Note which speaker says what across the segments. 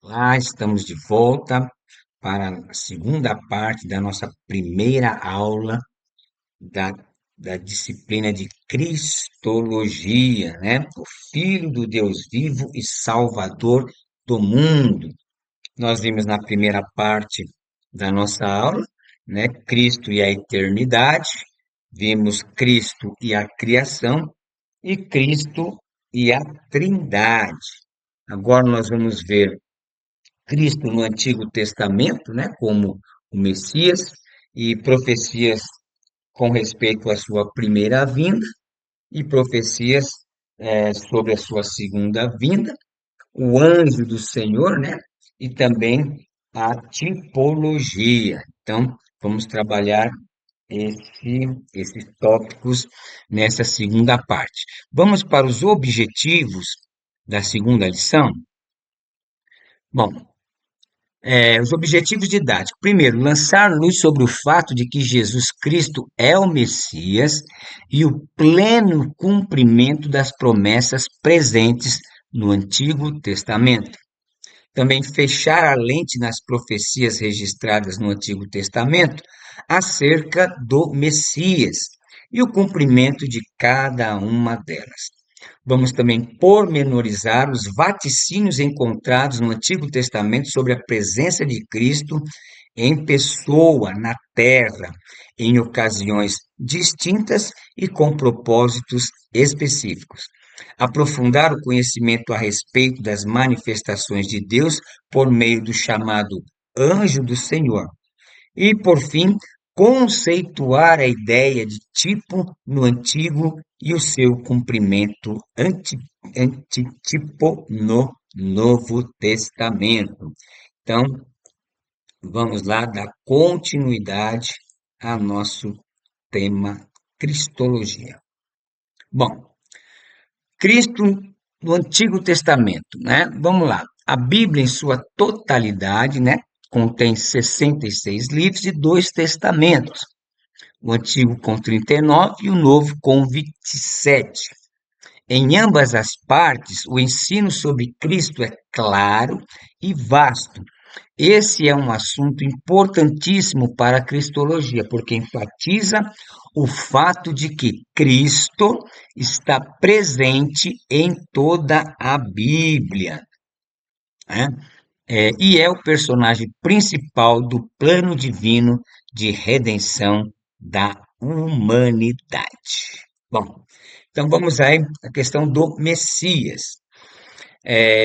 Speaker 1: Lá estamos de volta para a segunda parte da nossa primeira aula da, da disciplina de Cristologia, né? O Filho do Deus vivo e Salvador do mundo. Nós vimos na primeira parte da nossa aula, né? Cristo e a eternidade, vimos Cristo e a criação e Cristo e a Trindade. Agora nós vamos ver Cristo no Antigo Testamento, né, como o Messias, e profecias com respeito à sua primeira vinda, e profecias sobre a sua segunda vinda, o anjo do Senhor, né, e também a tipologia. Então, vamos trabalhar esses tópicos nessa segunda parte. Vamos para os objetivos da segunda lição? Bom, os objetivos didáticos. Primeiro, lançar luz sobre o fato de que Jesus Cristo é o Messias e o pleno cumprimento das promessas presentes no Antigo Testamento. Também fechar a lente nas profecias registradas no Antigo Testamento acerca do Messias e o cumprimento de cada uma delas. Vamos também pormenorizar os vaticínios encontrados no Antigo Testamento sobre a presença de Cristo em pessoa na terra, em ocasiões distintas e com propósitos específicos. Aprofundar o conhecimento a respeito das manifestações de Deus por meio do chamado anjo do Senhor. E, por fim, conceituar a ideia de tipo no Antigo e o seu cumprimento antitipo no Novo Testamento. Então, vamos lá dar continuidade ao nosso tema Cristologia. Bom, Cristo no Antigo Testamento, né? Vamos lá. A Bíblia, em sua totalidade, né, contém 66 livros e dois testamentos. O Antigo com 39 e o Novo com 27. Em ambas as partes, o ensino sobre Cristo é claro e vasto. Esse é um assunto importantíssimo para a cristologia, porque enfatiza o fato de que Cristo está presente em toda a Bíblia, né? E é o personagem principal do plano divino de redenção da humanidade. Bom, então vamos aí à questão do Messias.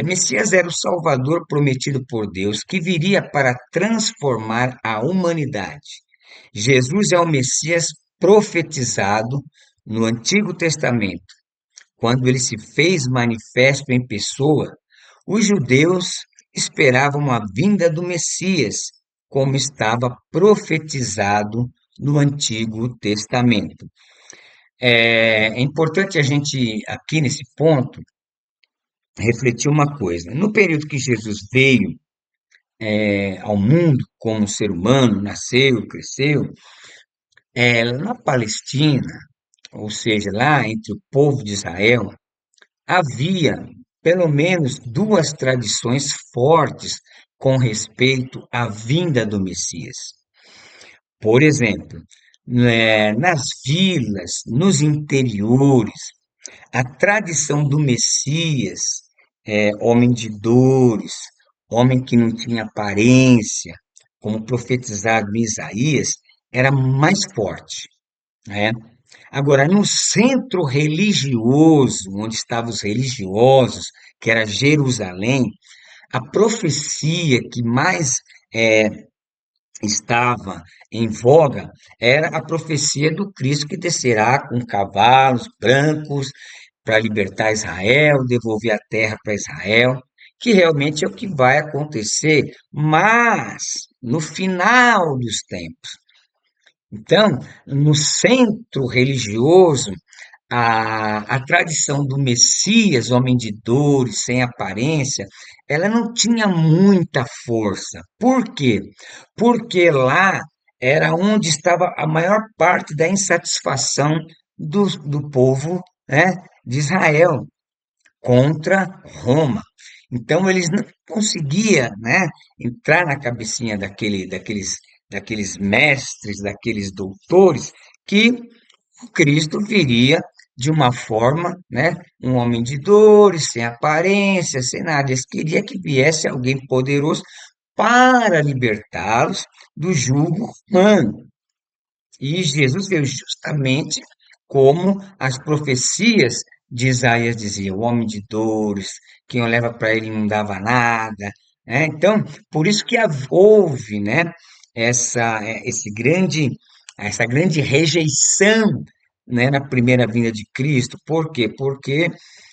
Speaker 1: Messias era o Salvador prometido por Deus que viria para transformar a humanidade. Jesus é o Messias profetizado no Antigo Testamento. Quando ele se fez manifesto em pessoa, os judeus esperavam a vinda do Messias, como estava profetizado no Antigo Testamento. É importante a gente, aqui nesse ponto, refletir uma coisa. No período que Jesus veio ao mundo como ser humano, nasceu, cresceu, na Palestina, ou seja, lá entre o povo de Israel, havia pelo menos duas tradições fortes com respeito à vinda do Messias. Por exemplo, nas vilas, nos interiores, a tradição do Messias, homem de dores, homem que não tinha aparência, como profetizado em Isaías, era mais forte, né? Agora, no centro religioso, onde estavam os religiosos, que era Jerusalém, a profecia que mais eh, estava em voga era a profecia do Cristo que descerá com cavalos brancos para libertar Israel, devolver a terra para Israel, que realmente é o que vai acontecer, mas no final dos tempos. Então, no centro religioso, a tradição do Messias, homem de dores, sem aparência, ela não tinha muita força. Por quê? Porque lá era onde estava a maior parte da insatisfação do povo, né, de Israel contra Roma. Então eles não conseguiam, né, entrar na cabecinha daqueles mestres, daqueles doutores, que o Cristo viria de uma forma, né, um homem de dores, sem aparência, sem nada. Eles queriam que viesse alguém poderoso para libertá-los do jugo humano. E Jesus veio justamente como as profecias de Isaías diziam, o homem de dores, quem olhava para ele não dava nada, né? Então, por isso que houve, né, essa grande rejeição, né, na primeira vinda de Cristo. Por quê? Porque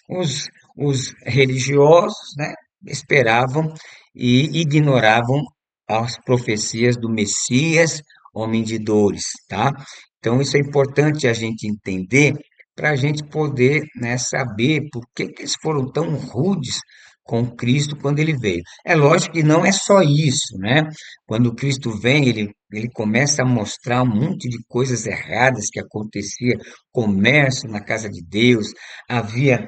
Speaker 1: os religiosos, né, esperavam e ignoravam as profecias do Messias, homem de dores, tá? Então, isso é importante a gente entender para a gente poder, né, saber por que que eles foram tão rudes com Cristo quando ele veio. É lógico que não é só isso, né? Quando Cristo vem, ele começa a mostrar um monte de coisas erradas que acontecia, comércio na casa de Deus, havia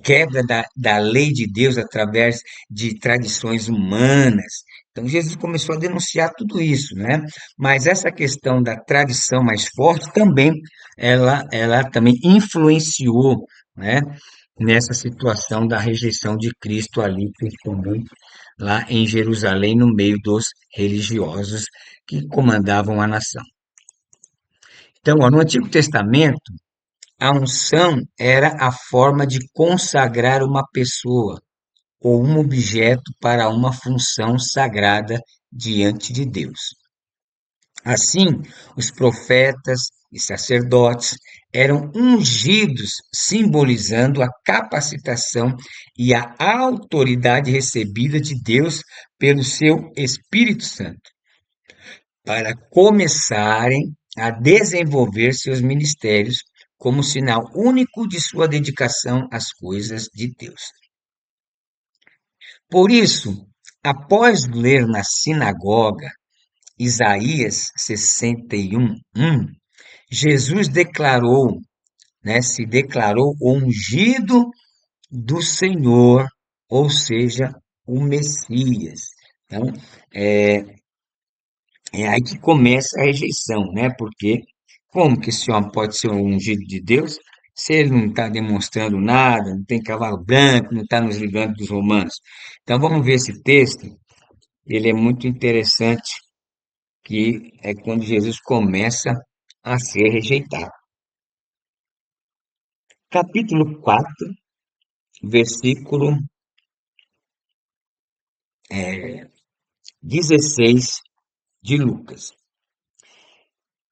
Speaker 1: quebra da lei de Deus através de tradições humanas. Então, Jesus começou a denunciar tudo isso, né? Mas essa questão da tradição mais forte também, ela também influenciou, né? Nessa situação da rejeição de Cristo ali, principalmente lá em Jerusalém, no meio dos religiosos que comandavam a nação. Então, ó, no Antigo Testamento, a unção era a forma de consagrar uma pessoa ou um objeto para uma função sagrada diante de Deus. Assim, os profetas e sacerdotes eram ungidos, simbolizando a capacitação e a autoridade recebida de Deus pelo seu Espírito Santo, para começarem a desenvolver seus ministérios como sinal único de sua dedicação às coisas de Deus. Por isso, após ler na sinagoga Isaías 61:1, Jesus declarou, né, se declarou o ungido do Senhor, ou seja, o Messias. Então, é, é aí que começa a rejeição, né? Porque como que esse homem pode ser um ungido de Deus se ele não está demonstrando nada, não tem cavalo branco, não está nos livrando dos romanos? Então vamos ver esse texto, ele é muito interessante, que é quando Jesus começa a ser rejeitado. Capítulo 4, versículo 16 de Lucas.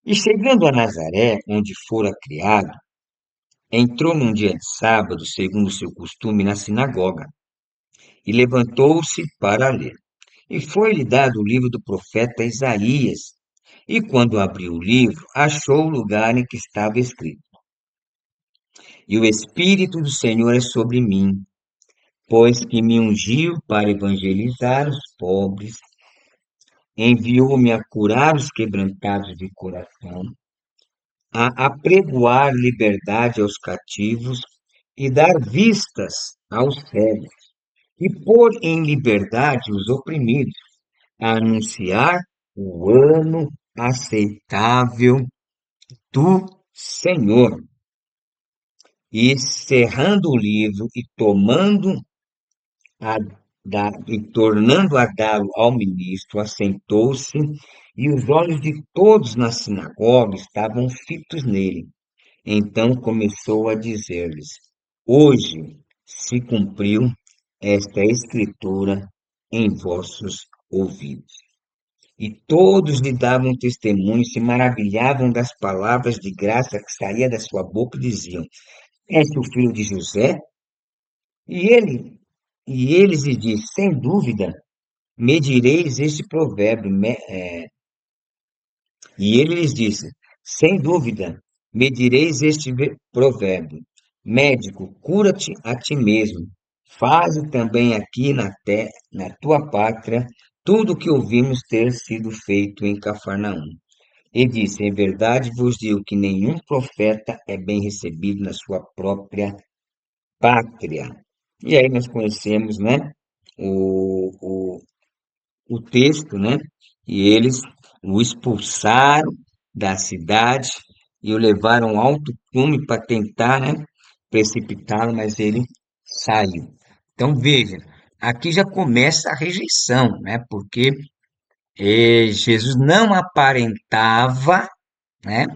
Speaker 1: E chegando a Nazaré, onde fora criado, entrou num dia de sábado, segundo o seu costume, na sinagoga, e levantou-se para ler. E foi-lhe dado o livro do profeta Isaías. E quando abriu o livro, achou o lugar em que estava escrito: E o Espírito do Senhor é sobre mim, pois que me ungiu para evangelizar os pobres, enviou-me a curar os quebrantados de coração, a apregoar liberdade aos cativos e dar vistas aos cegos, e pôr em liberdade os oprimidos, a anunciar o ano aceitável do Senhor. E cerrando o livro e a, tornando a dá-lo ao ministro, assentou-se, e os olhos de todos na sinagoga estavam fitos nele. Então começou a dizer-lhes: Hoje se cumpriu esta escritura em vossos ouvidos. E todos lhe davam testemunho, se maravilhavam das palavras de graça que saía da sua boca e diziam: És o filho de José? E ele, e eles lhe dizem: Sem dúvida, medireis este provérbio. E ele lhes disse: Sem dúvida, medireis este provérbio. Médico, cura-te a ti mesmo. Faze também aqui na tua pátria tudo o que ouvimos ter sido feito em Cafarnaum. E disse: Em verdade vos digo que nenhum profeta é bem recebido na sua própria pátria. E aí nós conhecemos, né, o, o, o texto, né, e eles o expulsaram da cidade e o levaram ao alto cume para tentar, né, precipitá-lo, mas ele saiu. Então veja, aqui já começa a rejeição, né, porque Jesus não aparentava, né,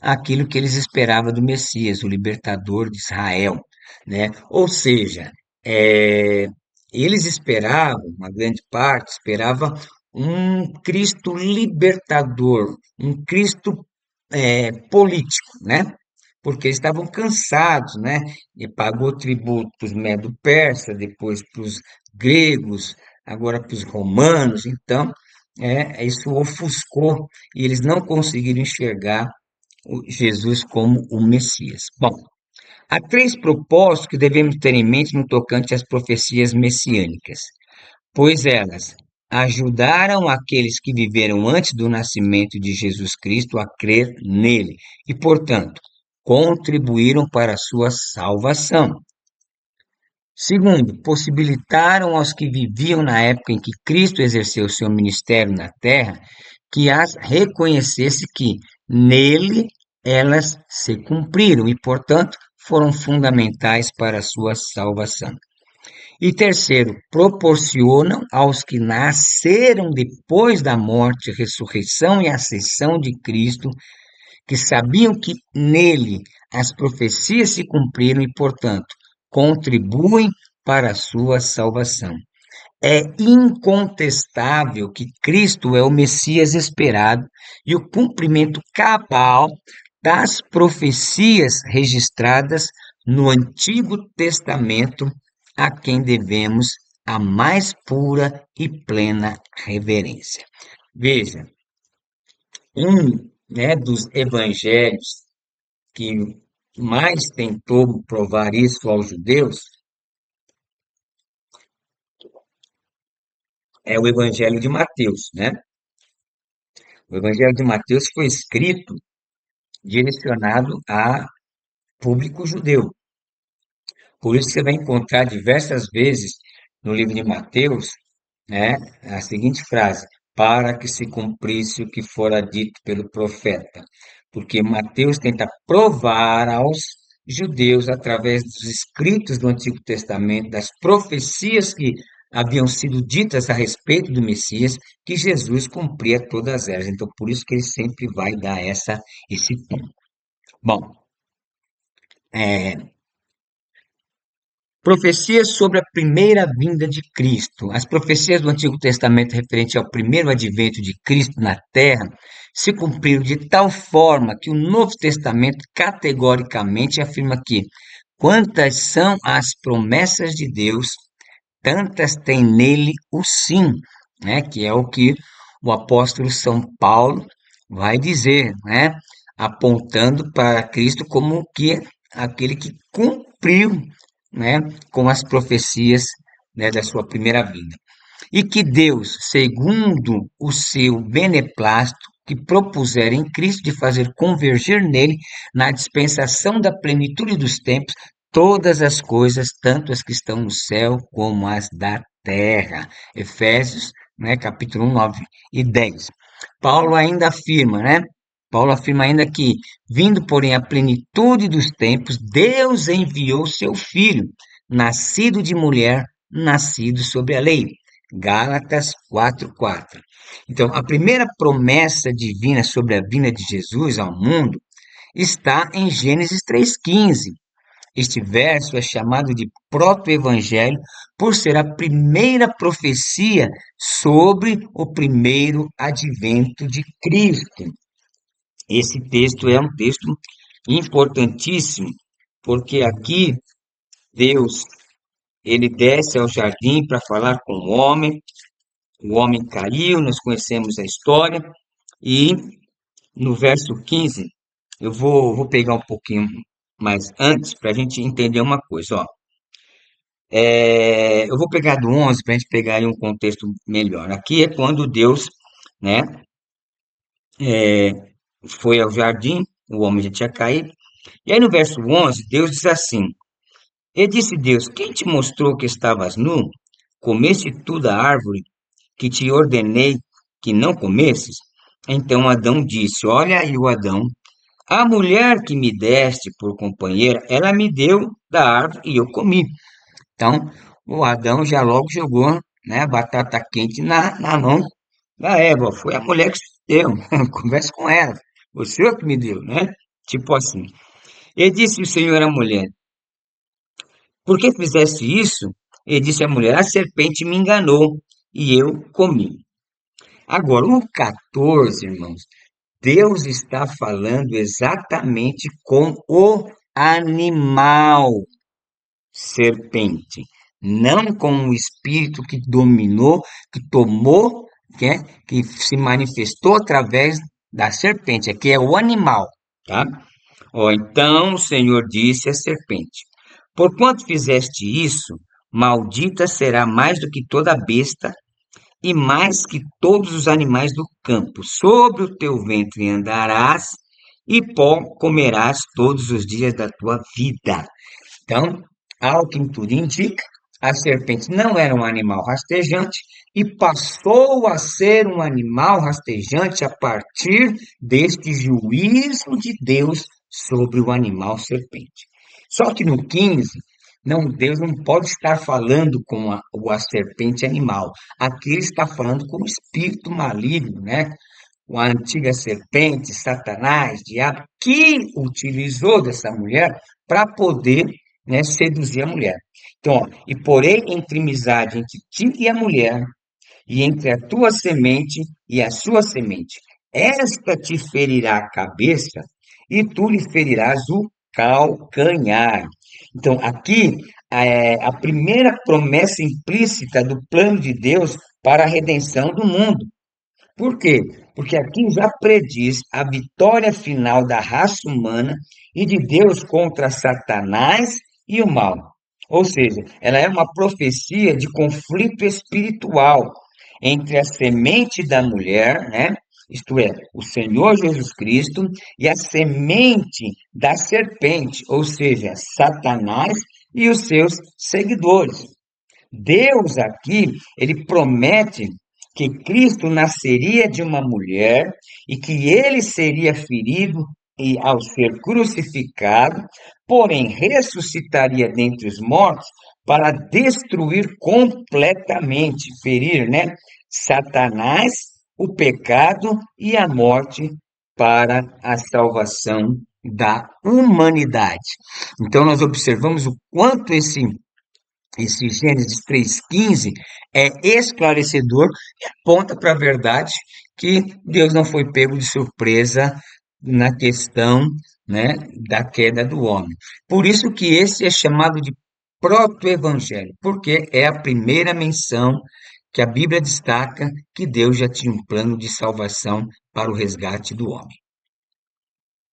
Speaker 1: aquilo que eles esperavam do Messias, o libertador de Israel, né? Ou seja, é, eles esperavam, uma grande parte esperava um Cristo libertador, um Cristo político, né? Porque eles estavam cansados, né? E pagou tributo para os medo-persas, depois para os gregos, agora para os romanos. Então, isso ofuscou e eles não conseguiram enxergar Jesus como o Messias. Bom, há três propósitos que devemos ter em mente no tocante às profecias messiânicas, pois elas ajudaram aqueles que viveram antes do nascimento de Jesus Cristo a crer nele e, portanto, contribuíram para a sua salvação. Segundo, possibilitaram aos que viviam na época em que Cristo exerceu seu ministério na terra que as reconhecesse que nele elas se cumpriram e, portanto, foram fundamentais para a sua salvação. E terceiro, proporcionam aos que nasceram depois da morte, ressurreição e ascensão de Cristo, que sabiam que nele as profecias se cumpriram e, portanto, contribuem para a sua salvação. É incontestável que Cristo é o Messias esperado e o cumprimento cabal das profecias registradas no Antigo Testamento, a quem devemos a mais pura e plena reverência. Veja, um, né, dos evangelhos que mais tentou provar isso aos judeus é o Evangelho de Mateus, né? O Evangelho de Mateus foi escrito direcionado a público judeu. Por isso você vai encontrar diversas vezes no livro de Mateus, né, a seguinte frase: para que se cumprisse o que fora dito pelo profeta. Porque Mateus tenta provar aos judeus, através dos escritos do Antigo Testamento, das profecias que haviam sido ditas a respeito do Messias, que Jesus cumpria todas elas. Então, por isso que ele sempre vai dar esse tom. Bom, é, profecias sobre a primeira vinda de Cristo. As profecias do Antigo Testamento referentes ao primeiro advento de Cristo na Terra se cumpriram de tal forma que o Novo Testamento categoricamente afirma que quantas são as promessas de Deus, tantas tem nele o sim, né? Que é o que o apóstolo São Paulo vai dizer, né? Apontando para Cristo como que aquele que cumpriu, né, com as profecias, né, da sua primeira vinda. E que Deus, segundo o seu beneplácito, que propuser em Cristo de fazer converger nele, na dispensação da plenitude dos tempos, todas as coisas, tanto as que estão no céu como as da terra. Efésios, né, capítulo 1, 9 e 10. Paulo ainda afirma, né? Paulo afirma ainda que, vindo, porém, a plenitude dos tempos, Deus enviou seu filho, nascido de mulher, nascido sob a lei. Gálatas 4:4. Então, a primeira promessa divina sobre a vinda de Jesus ao mundo está em Gênesis 3:15. Este verso é chamado de proto-evangelho por ser a primeira profecia sobre o primeiro advento de Cristo. Esse texto é um texto importantíssimo, porque aqui Deus, ele desce ao jardim para falar com o homem caiu, nós conhecemos a história, e no verso 15, vou pegar um pouquinho mais antes para a gente entender uma coisa, ó. Eu vou pegar do 11 para a gente pegar aí um contexto melhor. Aqui é quando Deus, né, é, foi ao jardim, o homem já tinha caído, e aí no verso 11, Deus diz assim: E disse Deus: Quem te mostrou que estavas nu? Comeste tu da árvore que te ordenei que não comesses? Então Adão disse: Olha aí o Adão, a mulher que me deste por companheira, ela me deu da árvore e eu comi. Então, o Adão já logo jogou, né, a batata quente na mão da Eva. Foi a mulher que te deu. Converse com ela. O senhor que me deu, né? Tipo assim. E disse o Senhor à mulher: Por que fizeste isso? E disse a mulher: A serpente me enganou e eu comi. Agora, o 14, irmãos, Deus está falando exatamente com o animal serpente, não com o espírito que dominou, que tomou, que se manifestou através da serpente, que é o animal, tá? Ó, então o Senhor disse à serpente: Porquanto fizeste isso, maldita será mais do que toda besta e mais que todos os animais do campo. Sobre o teu ventre andarás e pó comerás todos os dias da tua vida. Então, ao que tudo indica, a serpente não era um animal rastejante e passou a ser um animal rastejante a partir deste juízo de Deus sobre o animal serpente. Só que no 15, não, Deus não pode estar falando com a serpente animal. Aqui ele está falando com o espírito maligno, né? Com a antiga serpente, Satanás, diabo, que utilizou dessa mulher para poder, né, seduzir a mulher. Então, ó, e porém entre amizade entre ti e a mulher, e entre a tua semente e a sua semente. Esta te ferirá a cabeça e tu lhe ferirás o calcanhar. Então, aqui a primeira promessa implícita do plano de Deus para a redenção do mundo. Por quê? Porque aqui já prediz a vitória final da raça humana e de Deus contra Satanás e o mal. Ou seja, ela é uma profecia de conflito espiritual entre a semente da mulher, né? Isto é, o Senhor Jesus Cristo, e a semente da serpente, ou seja, Satanás e os seus seguidores. Deus aqui, ele promete que Cristo nasceria de uma mulher e que ele seria ferido e ao ser crucificado, porém ressuscitaria dentre os mortos para destruir completamente, ferir, né, Satanás, o pecado e a morte para a salvação da humanidade. Então nós observamos o quanto esse Gênesis 3,15 é esclarecedor e aponta para a verdade que Deus não foi pego de surpresa na questão, né, da queda do homem. Por isso que esse é chamado de proto-evangelho, porque é a primeira menção que a Bíblia destaca que Deus já tinha um plano de salvação para o resgate do homem.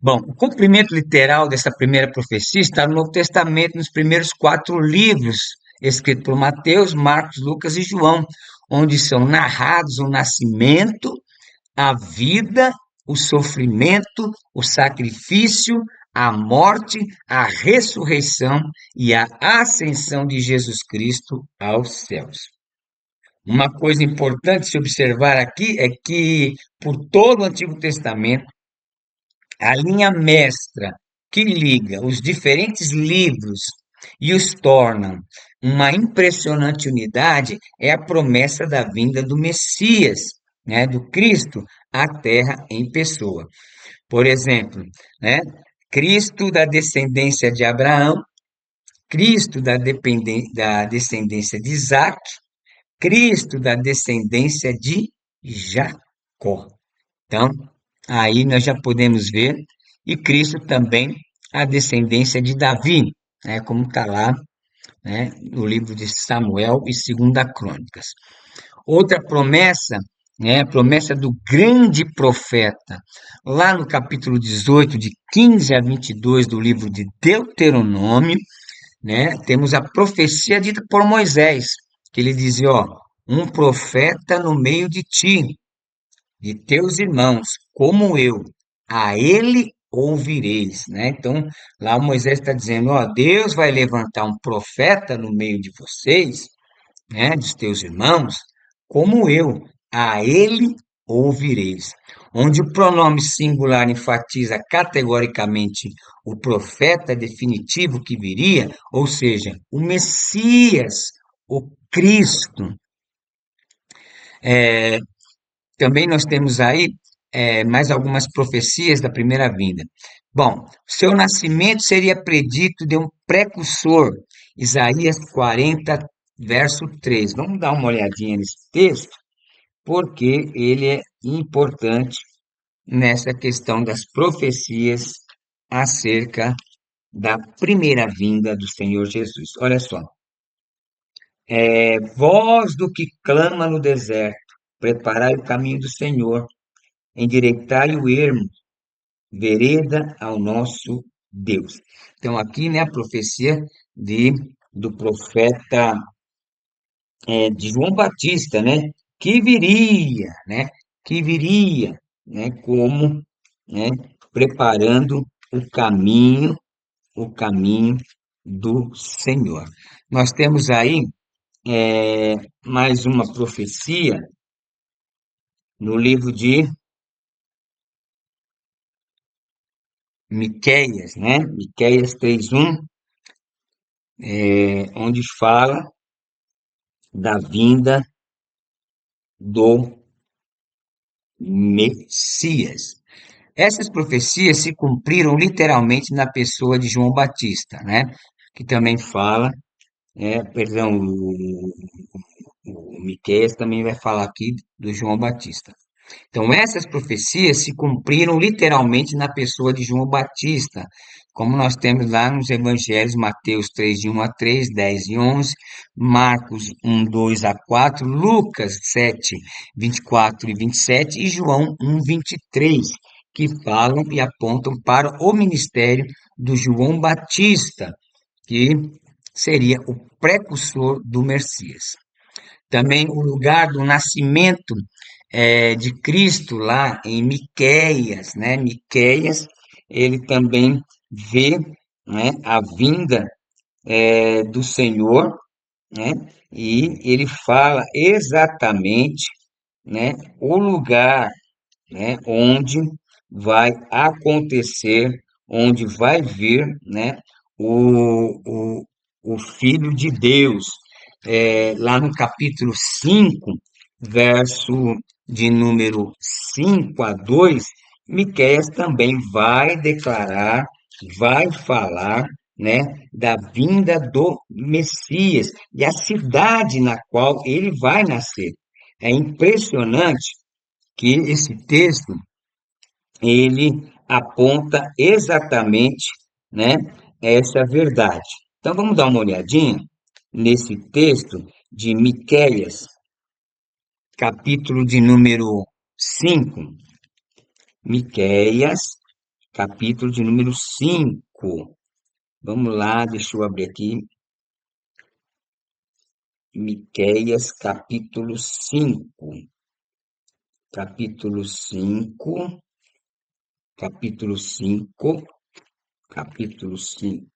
Speaker 1: Bom, o cumprimento literal dessa primeira profecia está no Novo Testamento, nos primeiros 4 livros, escritos por Mateus, Marcos, Lucas e João, onde são narrados o nascimento, a vida, o sofrimento, o sacrifício, a morte, a ressurreição e a ascensão de Jesus Cristo aos céus. Uma coisa importante se observar aqui é que, por todo o Antigo Testamento, a linha mestra que liga os diferentes livros e os torna uma impressionante unidade é a promessa da vinda do Messias, né, do Cristo à Terra em pessoa. Por exemplo, né, Cristo da descendência de Abraão, Cristo da descendência de Isaac, Cristo da descendência de Jacó. Então, aí nós já podemos ver, e Cristo também a descendência de Davi, né, como está lá, né, no livro de Samuel e Segunda Crônicas. Outra promessa, né, a promessa do grande profeta, lá no capítulo 18, de 15 a 22 do livro de Deuteronômio, né, temos a profecia dita por Moisés, que ele dizia, ó, um profeta no meio de ti, de teus irmãos, como eu, a ele ouvireis, né? Então, lá Moisés está dizendo, ó, Deus vai levantar um profeta no meio de vocês, né, dos teus irmãos, como eu, a ele ouvireis. Onde o pronome singular enfatiza categoricamente o profeta definitivo que viria, ou seja, o Messias, o Cristo. Também nós temos aí mais algumas profecias da primeira vinda. Bom, seu nascimento seria predito de um precursor, Isaías 40, verso 3. Vamos dar uma olhadinha nesse texto, porque ele é importante nessa questão das profecias acerca da primeira vinda do Senhor Jesus. Olha só, voz do que clama no deserto, preparai o caminho do Senhor, endireitai o ermo, vereda ao nosso Deus. Então, aqui, né, a profecia do profeta de João Batista, né, que viria, né, como, né, preparando o caminho do Senhor. Nós temos aí mais uma profecia no livro de Miqueias, né? Miqueias 3:1, onde fala da vinda do Messias. Essas profecias se cumpriram literalmente na pessoa de João Batista, né? Que também fala, perdão, o Miqueias também vai falar aqui do João Batista. Então, essas profecias se cumpriram literalmente na pessoa de João Batista, como nós temos lá nos evangelhos, Mateus 3, de 1 a 3, 10 e 11, Marcos 1, 2 a 4, Lucas 7, 24 e 27 e João 1, 23, que falam e apontam para o ministério do João Batista, que seria o precursor do Messias. Também o lugar do nascimento de Cristo lá em Miqueias, né? Miqueias, ele também vê, né, a vinda do Senhor, né? E ele fala exatamente, né, o lugar, né, onde vai acontecer, onde vai vir, né, o, o, o Filho de Deus. Lá no capítulo 5, verso de número 5 a 2, Miqueias também vai declarar, vai falar, né, da vinda do Messias e a cidade na qual ele vai nascer. É impressionante que esse texto ele aponta exatamente, né, essa verdade. Então vamos dar uma olhadinha nesse texto de Miqueias, capítulo de número 5. Miqueias, capítulo de número 5. Vamos lá, deixa eu abrir aqui. Miqueias, capítulo 5. Capítulo 5. Capítulo 5. Capítulo 5.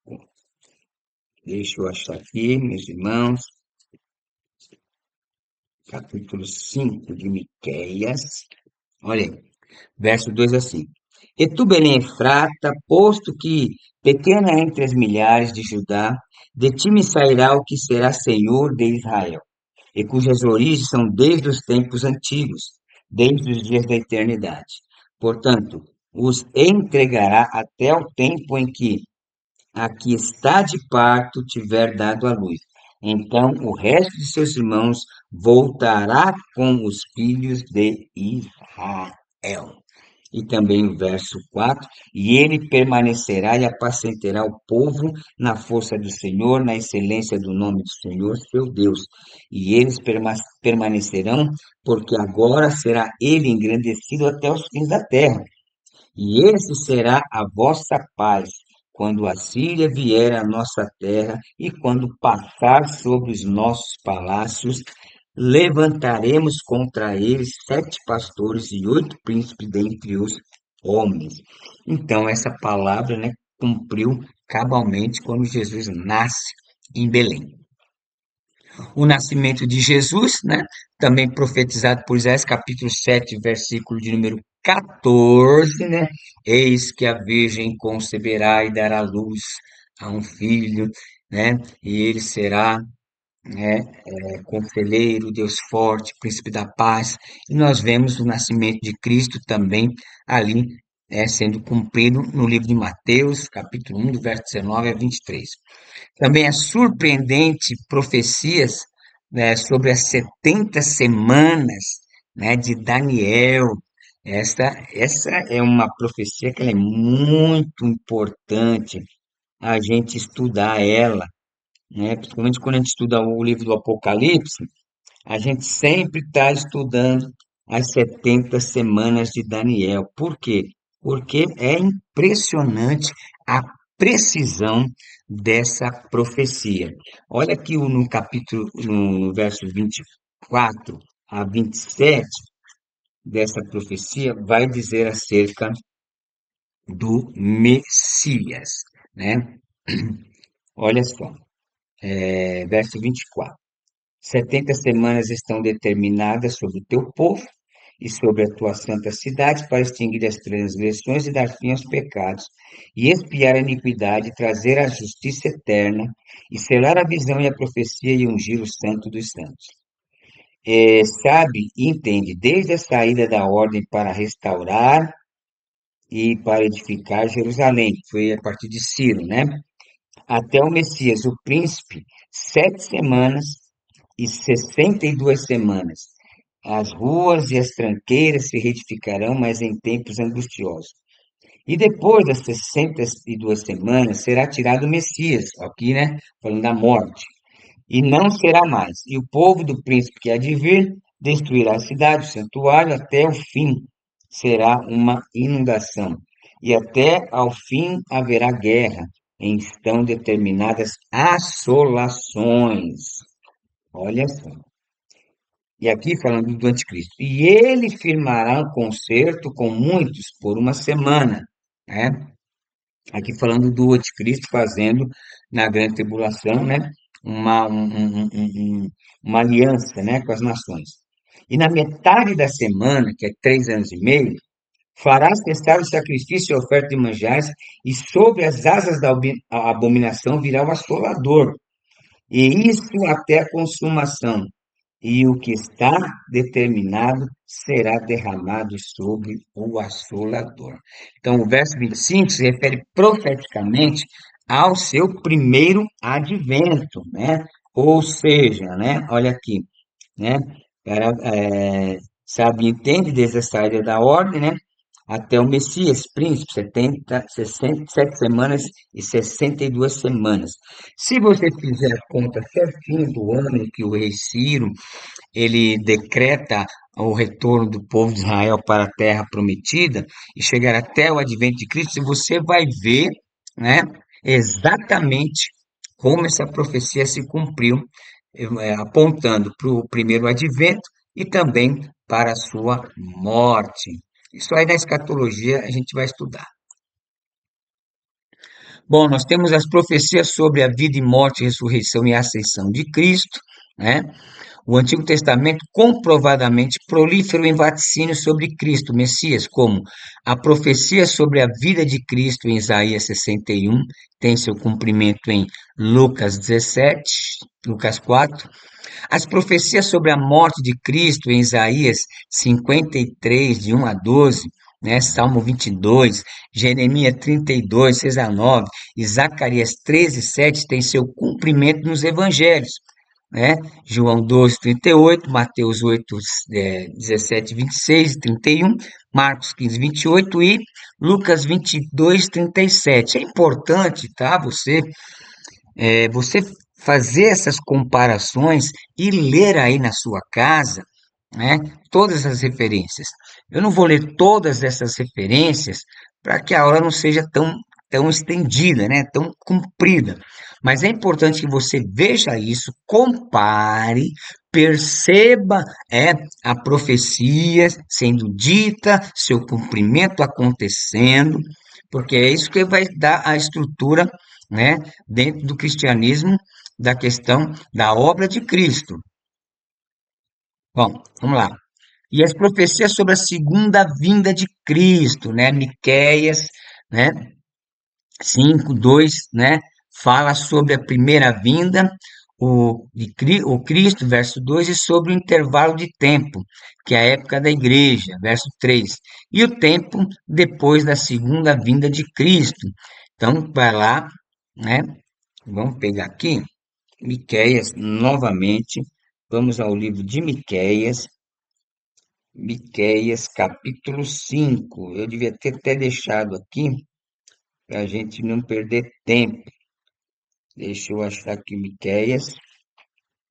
Speaker 1: Deixa eu achar aqui, meus irmãos. Capítulo 5 de Miqueias. Olha aí, verso 2 assim. E tu, Belém Efrata, posto que pequena entre as milhares de Judá, de ti me sairá o que será Senhor de Israel, e cujas origens são desde os tempos antigos, desde os dias da eternidade. Portanto, os entregará até o tempo em que a que está de parto tiver dado à luz. Então o resto de seus irmãos voltará com os filhos de Israel. E também o verso 4, e ele permanecerá e apacentará o povo na força do Senhor, na excelência do nome do Senhor, seu Deus. E eles permanecerão, porque agora será ele engrandecido até os fins da terra. E esse será a vossa paz, quando a Síria vier à nossa terra e quando passar sobre os nossos palácios, levantaremos contra eles 7 pastores e 8 príncipes dentre os homens. Então, essa palavra, né, cumpriu cabalmente quando Jesus nasce em Belém. O nascimento de Jesus, né, também profetizado por Isaías, capítulo 7, versículo de número 14, né? Eis que a virgem conceberá e dará luz a um filho, né? E ele será, né, conselheiro, Deus forte, príncipe da paz. E nós vemos o nascimento de Cristo também ali sendo cumprido no livro de Mateus, capítulo 1, do verso 19 a 23. Também as surpreendentes profecias, né, sobre as 70 semanas, né, de Daniel. Essa é uma profecia que ela é muito importante a gente estudar ela, né? Principalmente quando a gente estuda o livro do Apocalipse, a gente sempre está estudando as 70 semanas de Daniel. Por quê? Porque é impressionante a precisão dessa profecia. Olha aqui no capítulo, no verso 24 a 27 dessa profecia, vai dizer acerca do Messias, né? Olha só, verso 24. 70 semanas estão determinadas sobre o teu povo e sobre a tua santa cidade para extinguir as transgressões e dar fim aos pecados, e expiar a iniquidade, trazer a justiça eterna, e selar a visão e a profecia e ungir o santo dos santos. Sabe e entende, desde a saída da ordem para restaurar e para edificar Jerusalém, que foi a partir de Ciro, né? Até o Messias, o príncipe, 7 semanas e 62 semanas. As ruas e as tranqueiras se reedificarão, mas em tempos angustiosos. E depois das 62 semanas será tirado o Messias, aqui, né? Falando da morte. E não será mais. E o povo do príncipe que há de vir destruirá a cidade, o santuário, até o fim. Será uma inundação. E até ao fim haverá guerra. Em estão determinadas assolações. Olha só. E aqui falando do anticristo. E ele firmará um concerto com muitos por uma semana, né? Aqui falando do anticristo fazendo na grande tribulação, né? Uma aliança, né? Com as nações. E na metade da semana, que é 3 anos e meio, fará cessar o sacrifício e a oferta de manjares, e sobre as asas da abominação virá o assolador, e isso até a consumação, e o que está determinado será derramado sobre o assolador. Então, o verso 25 se refere profeticamente ao seu primeiro advento, né? Ou seja, né? Olha aqui, né? Era, sabe, entende desde a saída da ordem, né? Até o Messias, príncipe, 67 semanas e 62 semanas. Se você fizer a conta certinho do ano em que o rei Ciro ele decreta o retorno do povo de Israel para a terra prometida e chegar até o advento de Cristo, você vai ver, né, exatamente como essa profecia se cumpriu, apontando para o primeiro advento e também para a sua morte. Isso aí na escatologia a gente vai estudar. Bom, nós temos as profecias sobre a vida e morte, ressurreição e ascensão de Cristo, né? O Antigo Testamento comprovadamente prolífero em vaticínios sobre Cristo, Messias, como a profecia sobre a vida de Cristo em Isaías 61, tem seu cumprimento em Lucas 17, Lucas 4. As profecias sobre a morte de Cristo em Isaías 53, de 1 a 12, né? Salmo 22, Jeremias 32, 6 a 9, e Zacarias 13, 7 tem seu cumprimento nos evangelhos, né? João 12, 38, Mateus 8, 17, 26 e 31, Marcos 15, 28 e Lucas 22, 37. É importante, tá? Você fazer essas comparações e ler aí na sua casa, né, todas as referências. Eu não vou ler todas essas referências para que a aula não seja tão estendida, né, tão comprida. Mas é importante que você veja isso, compare, perceba a profecia sendo dita, seu cumprimento acontecendo, porque é isso que vai dar a estrutura, né, dentro do cristianismo, da questão da obra de Cristo. Bom, vamos lá. E as profecias sobre a segunda vinda de Cristo, né? Miqueias, né? 5:2, né? Fala sobre a primeira vinda, o Cristo, verso 2, e sobre o intervalo de tempo, que é a época da igreja, verso 3, e o tempo depois da segunda vinda de Cristo. Então, vai lá, né? Vamos pegar aqui, Miqueias, novamente, vamos ao livro de Miqueias, Miqueias, capítulo 5. Eu devia ter até deixado aqui, para a gente não perder tempo. Deixa eu achar aqui Miqueias.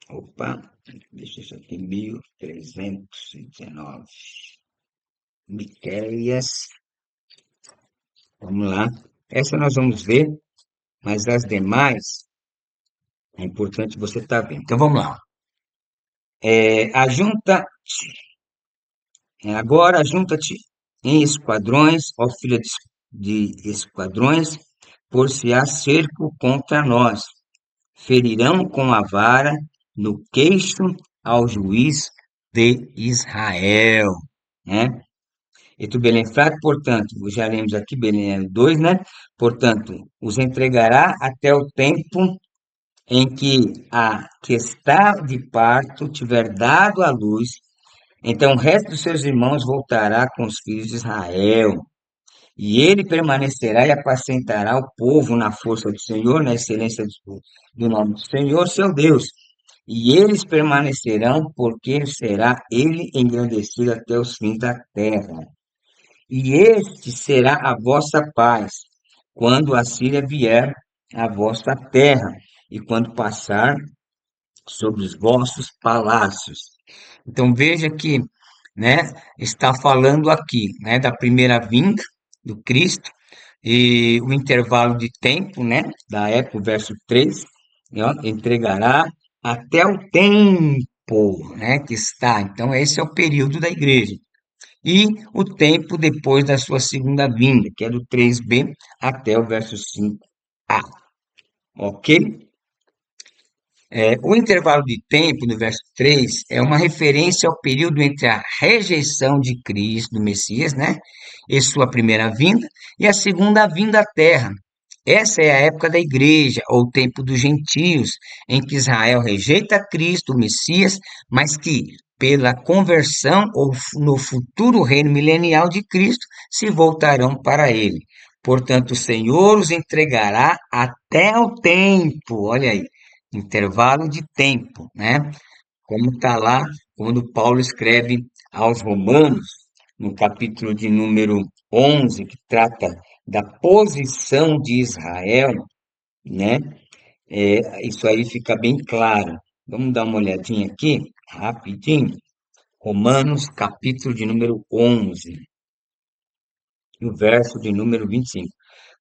Speaker 1: Opa, deixa isso aqui, 1319. Miqueias, vamos lá. Essa nós vamos ver, mas as demais é importante você estar vendo. Então vamos lá. Ajunta, agora junta-te em esquadrões, ó filha de esquadrões, por se há cerco contra nós. Ferirão com a vara no queixo ao juiz de Israel, né? E tu, Belém fraco, portanto, já lemos aqui, Belém 2, né? Portanto, os entregará até o tempo em que a que está de parto tiver dado à luz, então o resto dos seus irmãos voltará com os filhos de Israel. E ele permanecerá e apacentará o povo na força do Senhor, na excelência do nome do Senhor, seu Deus. E eles permanecerão, porque será ele engrandecido até os fins da terra. E este será a vossa paz, quando a Síria vier à vossa terra, e quando passar sobre os vossos palácios. Então veja que, né, está falando aqui, né, da primeira vinda do Cristo e o intervalo de tempo, né, da época, o verso 3, né, ó, entregará até o tempo, né, que está. Então esse é o período da igreja. E o tempo depois da sua segunda vinda, que é do 3b até o verso 5a. Ok? O intervalo de tempo, no verso 3, é uma referência ao período entre a rejeição de Cristo, do Messias, né? E sua primeira vinda, e a segunda vinda à terra. Essa é a época da igreja, ou o tempo dos gentios, em que Israel rejeita Cristo, o Messias, mas que, pela conversão ou no futuro reino milenial de Cristo, se voltarão para ele. Portanto, o Senhor os entregará até o tempo, olha aí, intervalo de tempo, né? Como está lá quando Paulo escreve aos Romanos, no capítulo de número 11, que trata da posição de Israel, né? Isso aí fica bem claro. Vamos dar uma olhadinha aqui, rapidinho. Romanos, capítulo de número 11, e o verso de número 25.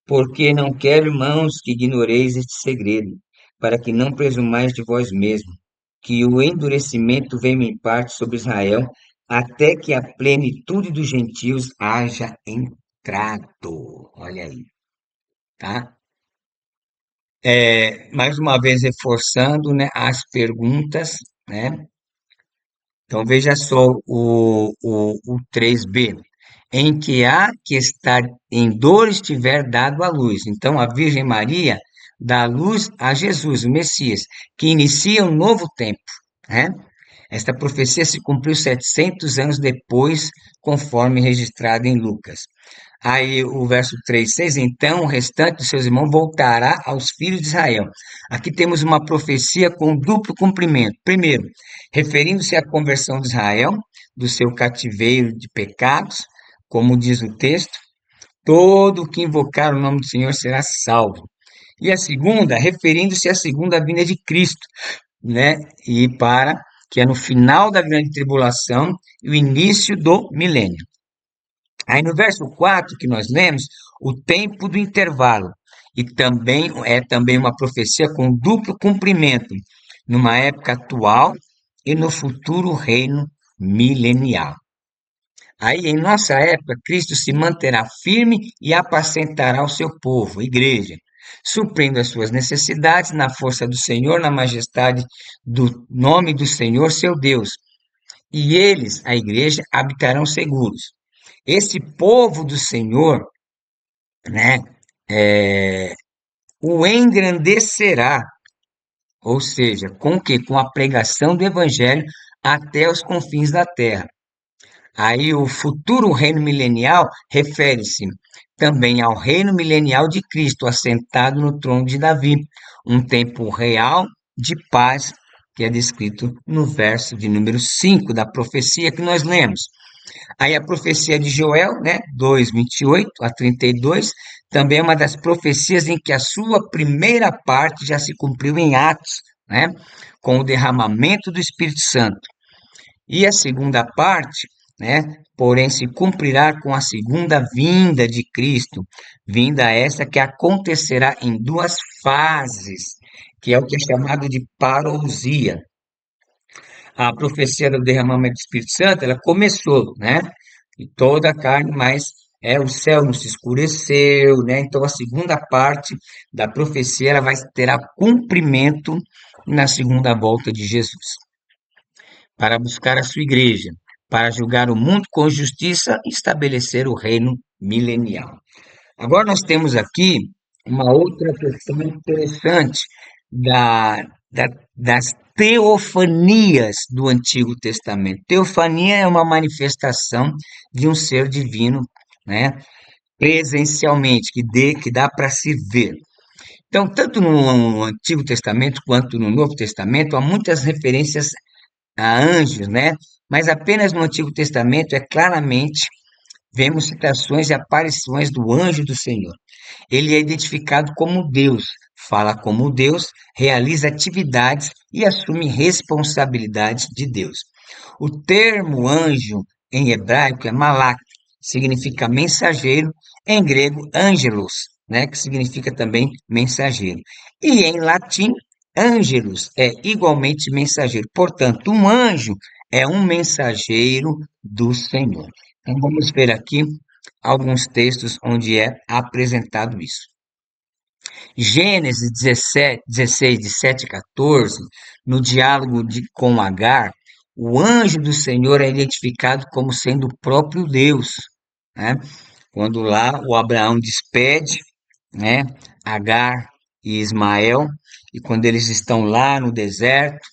Speaker 1: Porque não quero, irmãos, que ignoreis este segredo, para que não presumais de vós mesmos, que o endurecimento veio em parte sobre Israel, até que a plenitude dos gentios haja entrado. Olha aí, tá? Mais uma vez reforçando, né, as perguntas, né? Então veja só o 3b, em que há que estar em dor estiver dado à luz. Então a Virgem Maria dá a luz a Jesus, o Messias, que inicia um novo tempo, né? Esta profecia se cumpriu 700 anos depois, conforme registrado em Lucas. Aí o verso 3, 6, então o restante dos seus irmãos voltará aos filhos de Israel. Aqui temos uma profecia com duplo cumprimento. Primeiro, referindo-se à conversão de Israel, do seu cativeiro de pecados, como diz o texto, todo que invocar o nome do Senhor será salvo. E a segunda, referindo-se à segunda vinda de Cristo, né? E para que é no final da grande tribulação e o início do milênio. Aí no verso 4 que nós lemos, o tempo do intervalo. E também uma profecia com duplo cumprimento, numa época atual, e no futuro reino milenial. Aí, em nossa época, Cristo se manterá firme e apacentará o seu povo, a igreja, suprindo as suas necessidades na força do Senhor, na majestade do nome do Senhor, seu Deus. E eles, a igreja, habitarão seguros. Esse povo do Senhor, né, é, o engrandecerá, ou seja, com o quê? Com a pregação do evangelho até os confins da terra. Aí o futuro reino milenial refere-se também ao reino milenial de Cristo, assentado no trono de Davi, um tempo real de paz, que é descrito no verso de número 5 da profecia que nós lemos. Aí a profecia de Joel, né, 2:28 a 32, também é uma das profecias em que a sua primeira parte já se cumpriu em Atos, né, com o derramamento do Espírito Santo. E a segunda parte, né, porém se cumprirá com a segunda vinda de Cristo, vinda essa que acontecerá em duas fases, que é o que é chamado de parousia. A profecia do derramamento do Espírito Santo, ela começou, né? E toda a carne, mas o céu não se escureceu, né? Então a segunda parte da profecia ela vai terá cumprimento na segunda volta de Jesus, para buscar a sua igreja, para julgar o mundo com justiça e estabelecer o reino milenial. Agora nós temos aqui uma outra questão interessante da, das teofanias do Antigo Testamento. Teofania é uma manifestação de um ser divino, né, presencialmente, que dá para se ver. Então, tanto no Antigo Testamento quanto no Novo Testamento, há muitas referências a anjos, né? Mas apenas no Antigo Testamento é claramente vemos citações e aparições do anjo do Senhor. Ele é identificado como Deus, fala como Deus, realiza atividades e assume responsabilidades de Deus. O termo anjo em hebraico é malak, significa mensageiro, em grego angelos, né, que significa também mensageiro. E em latim, angelus é igualmente mensageiro. Portanto, um anjo é um mensageiro do Senhor. Então vamos ver aqui alguns textos onde é apresentado isso. Gênesis 17, 16, de 7 a 14, no diálogo com Agar, o anjo do Senhor é identificado como sendo o próprio Deus, né? Quando lá o Abraão despede, né, Agar e Ismael, e quando eles estão lá no deserto,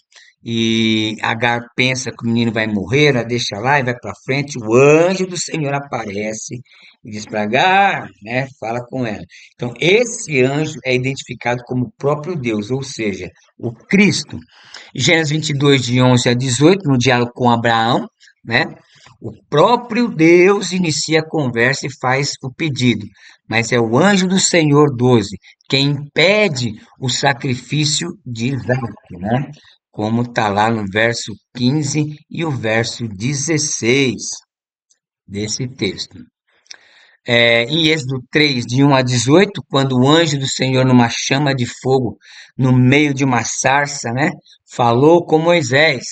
Speaker 1: e Agar pensa que o menino vai morrer, ela deixa lá e vai para frente. O anjo do Senhor aparece e diz para Agar, né? Fala com ela. Então, esse anjo é identificado como o próprio Deus, ou seja, o Cristo. Gênesis 22, de 11 a 18, no diálogo com Abraão, né? O próprio Deus inicia a conversa e faz o pedido, mas é o anjo do Senhor 12 quem impede o sacrifício de Isaac, né? Como está lá no verso 15 e o verso 16 desse texto. Em Êxodo 3, de 1 a 18, quando o anjo do Senhor, numa chama de fogo, no meio de uma sarça, né, falou com Moisés,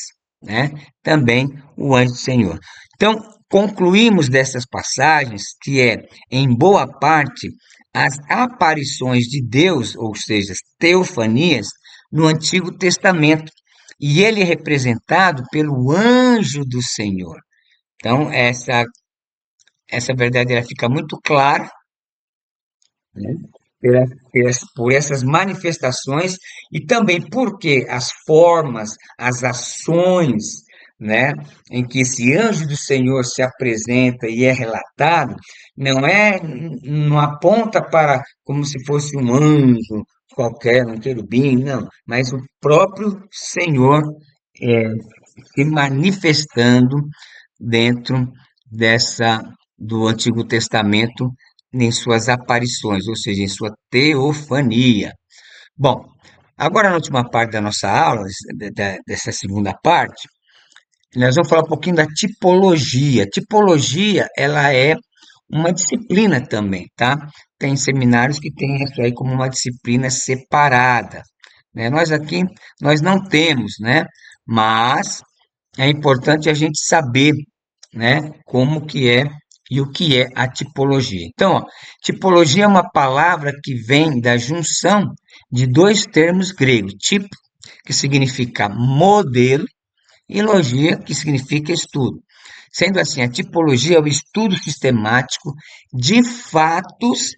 Speaker 1: né, também o anjo do Senhor. Então, concluímos dessas passagens que em boa parte, as aparições de Deus, ou seja, as teofanias, no Antigo Testamento, e ele é representado pelo anjo do Senhor. Então, essa verdade ela fica muito clara, né, por essas manifestações e também porque as formas, as ações, né, em que esse anjo do Senhor se apresenta e é relatado, não aponta para como se fosse um anjo qualquer, um querubim, não, mas o próprio Senhor é, se manifestando dentro dessa do Antigo Testamento em suas aparições, ou seja, em sua teofania. Bom, agora na última parte da nossa aula, dessa segunda parte, nós vamos falar um pouquinho da tipologia. Tipologia, ela é uma disciplina também, tá? Tem seminários que têm isso aí como uma disciplina separada, né? Nós aqui, nós não temos, né? Mas é importante a gente saber, né, como que é e o que é a tipologia. Então, ó, tipologia é uma palavra que vem da junção de dois termos gregos, tipo, que significa modelo, e logia, que significa estudo. Sendo assim, a tipologia é o estudo sistemático de fatos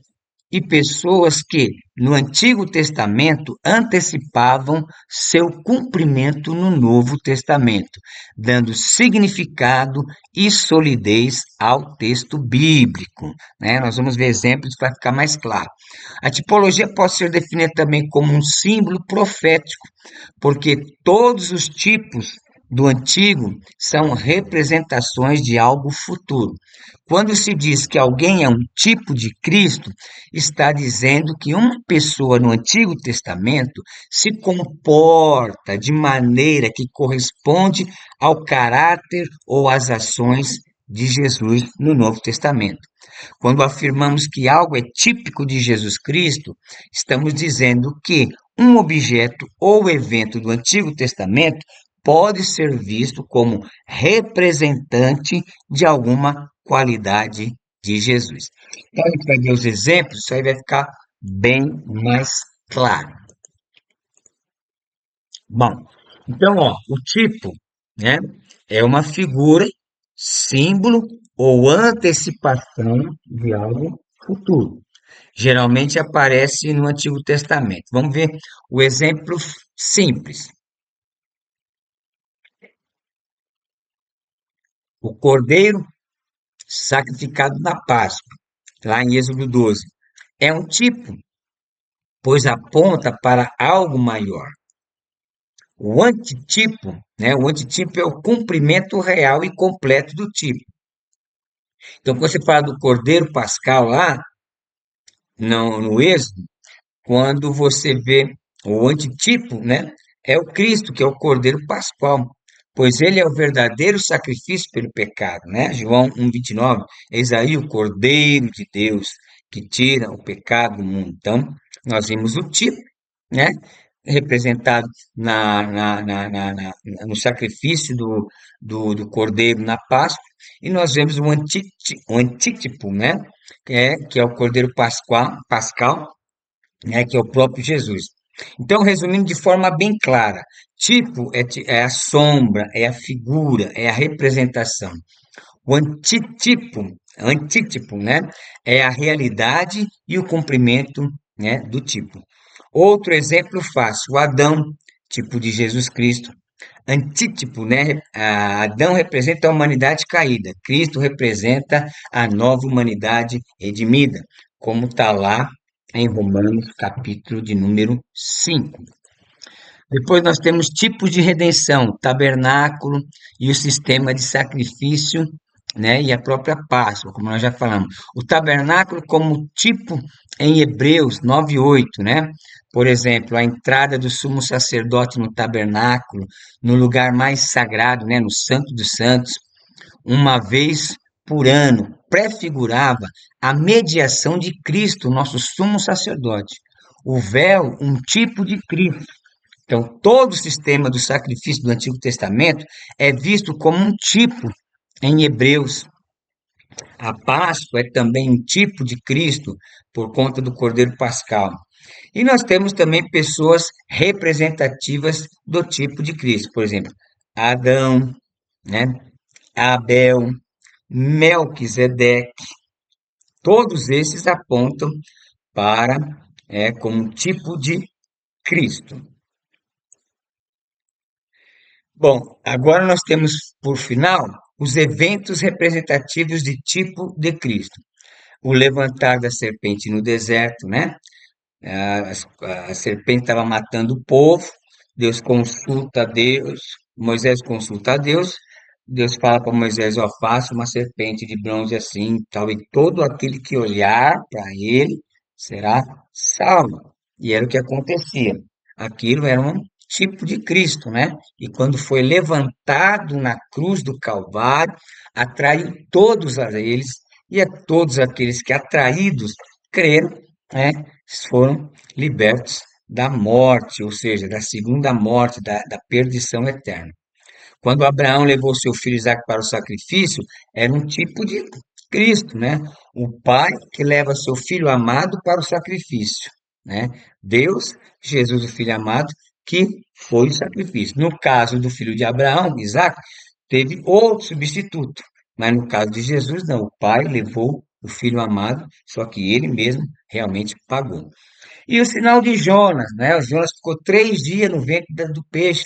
Speaker 1: e pessoas que, no Antigo Testamento, antecipavam seu cumprimento no Novo Testamento, dando significado e solidez ao texto bíblico. Né? Nós vamos ver exemplos para ficar mais claro. A tipologia pode ser definida também como um símbolo profético, porque todos os tipos do antigo são representações de algo futuro. Quando se diz que alguém é um tipo de Cristo, está dizendo que uma pessoa no Antigo Testamento se comporta de maneira que corresponde ao caráter ou às ações de Jesus no Novo Testamento. Quando afirmamos que algo é típico de Jesus Cristo, estamos dizendo que um objeto ou evento do Antigo Testamento pode ser visto como representante de alguma qualidade de Jesus. Então, a gente vai ver os exemplos, isso aí vai ficar bem mais claro. Bom, então, ó, o tipo, né, é uma figura, símbolo ou antecipação de algo futuro. Geralmente aparece no Antigo Testamento. Vamos ver o exemplo simples. O cordeiro sacrificado na Páscoa, lá em Êxodo 12. É um tipo, pois aponta para algo maior. O antitipo, né? O antitipo é o cumprimento real e completo do tipo. Então, quando você fala do cordeiro pascal lá, no Êxodo, quando você vê o antitipo, né? É o Cristo, que é o cordeiro pascual, pois ele é o verdadeiro sacrifício pelo pecado, né? João 1,29. Eis aí o cordeiro de Deus que tira o pecado do mundo. Então, nós vimos o tipo, né? Representado no sacrifício do cordeiro na Páscoa, e nós vemos o antítipo, né? Que é o cordeiro pascal, né, que é o próprio Jesus. Então, resumindo de forma bem clara, tipo é a sombra, é a figura, é a representação. O antítipo, né, é a realidade e o cumprimento, né, do tipo. Outro exemplo fácil, o Adão, tipo de Jesus Cristo. Antítipo, né? Adão representa a humanidade caída, Cristo representa a nova humanidade redimida, como está lá em Romanos, capítulo de número 5. Depois nós temos tipos de redenção, tabernáculo e o sistema de sacrifício, né, e a própria Páscoa, como nós já falamos. O tabernáculo como tipo em Hebreus 9:8, né? Por exemplo, a entrada do sumo sacerdote no tabernáculo, no lugar mais sagrado, né, no Santo dos Santos, uma vez por ano, prefigurava a mediação de Cristo, nosso sumo sacerdote. O véu, um tipo de Cristo. Então, todo o sistema do sacrifício do Antigo Testamento é visto como um tipo em Hebreus. A Páscoa é também um tipo de Cristo por conta do Cordeiro Pascal. E nós temos também pessoas representativas do tipo de Cristo, por exemplo, Adão, né? Abel, Melquisedeque. Todos esses apontam para como um tipo de Cristo. Bom, agora nós temos, por final, os eventos representativos de tipo de Cristo. O levantar da serpente no deserto, né? A serpente estava matando o povo, Deus consulta a Deus, Moisés consulta a Deus, Deus fala para Moisés, ó, faça uma serpente de bronze assim, tal, e todo aquele que olhar para ele será salvo. E era o que acontecia. Aquilo era um tipo de Cristo, né? E quando foi levantado na cruz do Calvário, atraiu todos a eles, e a todos aqueles que atraídos creram, né, foram libertos da morte, ou seja, da segunda morte, da perdição eterna. Quando Abraão levou seu filho Isaque para o sacrifício, era um tipo de Cristo, né? O pai que leva seu filho amado para o sacrifício, né? Deus, Jesus, o filho amado, que foi o sacrifício. No caso do filho de Abraão, Isaque, teve outro substituto, mas no caso de Jesus, não. O pai levou o filho amado, só que ele mesmo realmente pagou. E o sinal de Jonas, né? O Jonas ficou 3 dias no ventre do peixe.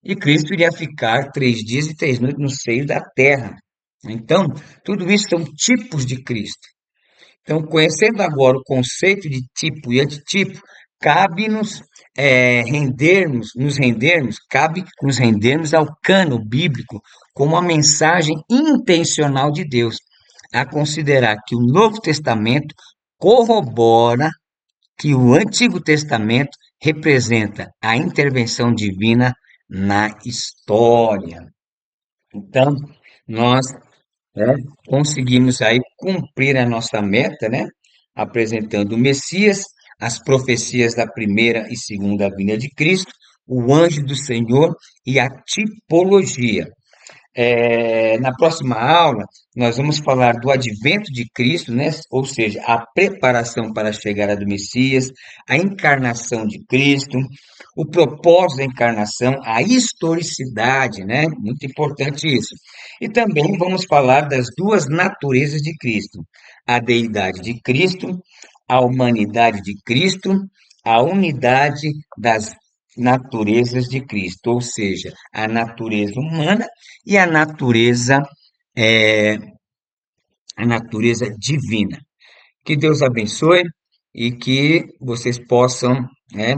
Speaker 1: E Cristo iria ficar 3 dias e 3 noites no seio da terra. Então, tudo isso são tipos de Cristo. Então, conhecendo agora o conceito de tipo e antitipo, cabe-nos cabe nos rendermos ao cano bíblico como uma mensagem intencional de Deus, a considerar que o Novo Testamento corrobora que o Antigo Testamento representa a intervenção divina na história. Então, nós, né, conseguimos aí cumprir a nossa meta, né, apresentando o Messias, as profecias da primeira e segunda vinda de Cristo, o anjo do Senhor e a tipologia. Na próxima aula, nós vamos falar do advento de Cristo, né? Ou seja, a preparação para a chegada do Messias, a encarnação de Cristo, o propósito da encarnação, a historicidade, né? Muito importante isso. E também vamos falar das duas naturezas de Cristo: a deidade de Cristo, a humanidade de Cristo, a unidade das naturezas de Cristo, ou seja, a natureza humana e é, a natureza divina. Que Deus abençoe e que vocês possam, né,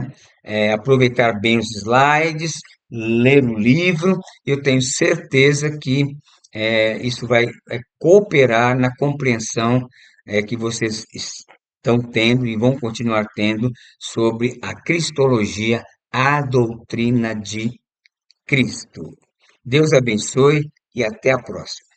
Speaker 1: aproveitar bem os slides, ler o livro. Eu tenho certeza que isso vai cooperar na compreensão que vocês estão tendo e vão continuar tendo sobre a Cristologia, a doutrina de Cristo. Deus abençoe e até a próxima.